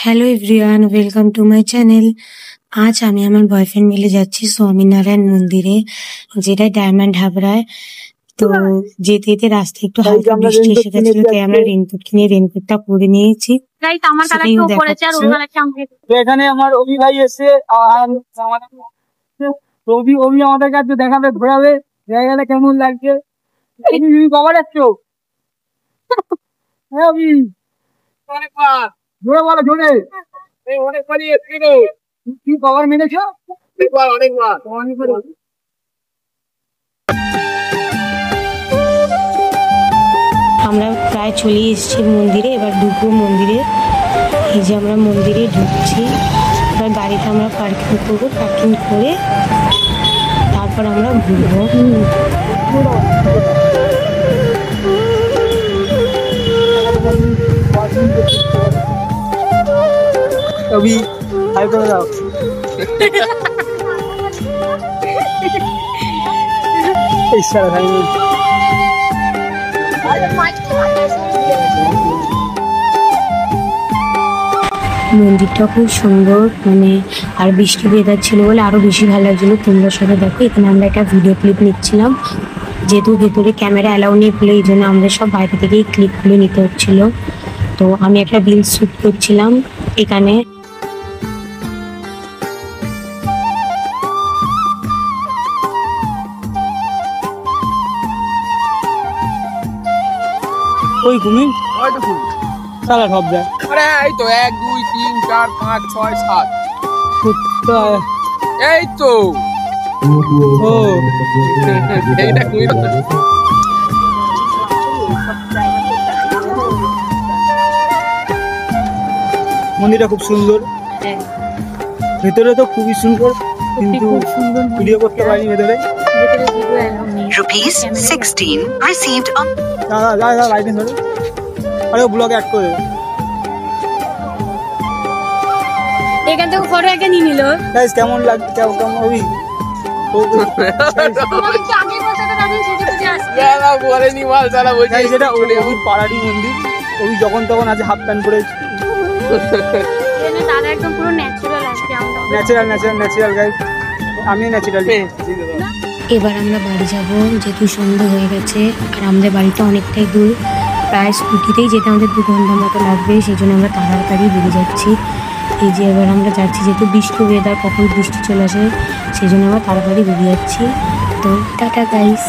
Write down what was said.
Hello everyone, welcome to my channel. আজ আমি আমার বয়ফ্রেন্ড মিলে যাচ্ছি স্বামীনারায়ণ মন্দিরে, যেটা ডায়মন্ড হাবড়ায়। তো যেতে যেতে রাস্তায় একটু হালকা বৃষ্টি এসে গেছিল, তাই আমরা রেনকোট কিনে রেনকোটটা পরে নিয়েছি। এখানে আমার অভি ভাই এসে অভি আমাদের কাছে দেখাবে, ঘোরাবে জায়গাটা কেমন লাগছে। কবার যাচ্ছ? হ্যাঁ অভি, অনেকবার জোরে বলো, জোরে। অনেকবারই এসছি রে। কি কভার মেরেছ? অনেকবার। আমরা প্রায় চলে এসেছি মন্দিরে, এবার ঢুকবো মন্দিরে। এই যে আমরা মন্দিরে ঢুকছি, এবার গাড়িতে আমরা পার্কিং করবো, পার্কিং করে তারপর আমরা ঘুরবো। অভি হাই করে দাও। মন্দিরটা খুব সুন্দর, আর বৃষ্টি ওয়েদার ছিল বলে আরো বেশি ভালো লাগছিল। তোমরা সবাই দেখো, এখানে আমরা একটা ভিডিও ক্লিপ নিচ্ছিলাম, যেহেতু ভেতরে ক্যামেরা অ্যালাউ নেই বলে এই জন্য আমাদের সব বাইরে থেকেই ক্লিপগুলো নিতে হচ্ছিল। তো আমি একটা রিলস শুট করছিলাম এখানে। ওই ঘুমি সালা সব দেয়। আরে এই তো 1 2 3 4 5 6 7 এই তো। ও এইটা কই না? মন্দিরটা খুব সুন্দর, ভেতরে তো খুবই সুন্দর, কিন্তু ভিডিও করতে পারি ভেতরে। ₹16 received on দাদা লাইটিং ধরে, আরে ব্লগে অ্যাড করে দেবো। এখান থেকে ফটো একে নিয়ে নিল। গাইস কেমন লাগছে? কেমন অভি? বলেনি মাল সারা বলছে। গাইস এটা অভির পাড়ারই মন্দির। অভি যখন তখন আছে হাফ প্যান্ট পরে। দাদা একদম পুরো ন্যাচারাল আসছে। ন্যাচারাল গাইস, আমিও ন্যাচারাল। এবার আমরা বাড়ি যাব, যেহেতু সন্ধ্যা হয়ে গেছে আর আমাদের বাড়িতে অনেকটাই দূর, প্রায় স্কুটিতেই যেতে আমাদের 2 ঘন্টার মতো লাগবে। সেই জন্য আমরা তাড়াতাড়ি বেরিয়ে যাচ্ছি। এই যে এবার আমরা যাচ্ছি, যেহেতু বৃষ্টি ওয়েদার, কখন বৃষ্টি চলে আসে, সেই জন্য আমরা তাড়াতাড়ি বেরিয়ে যাচ্ছি। তো টাটা গাইস।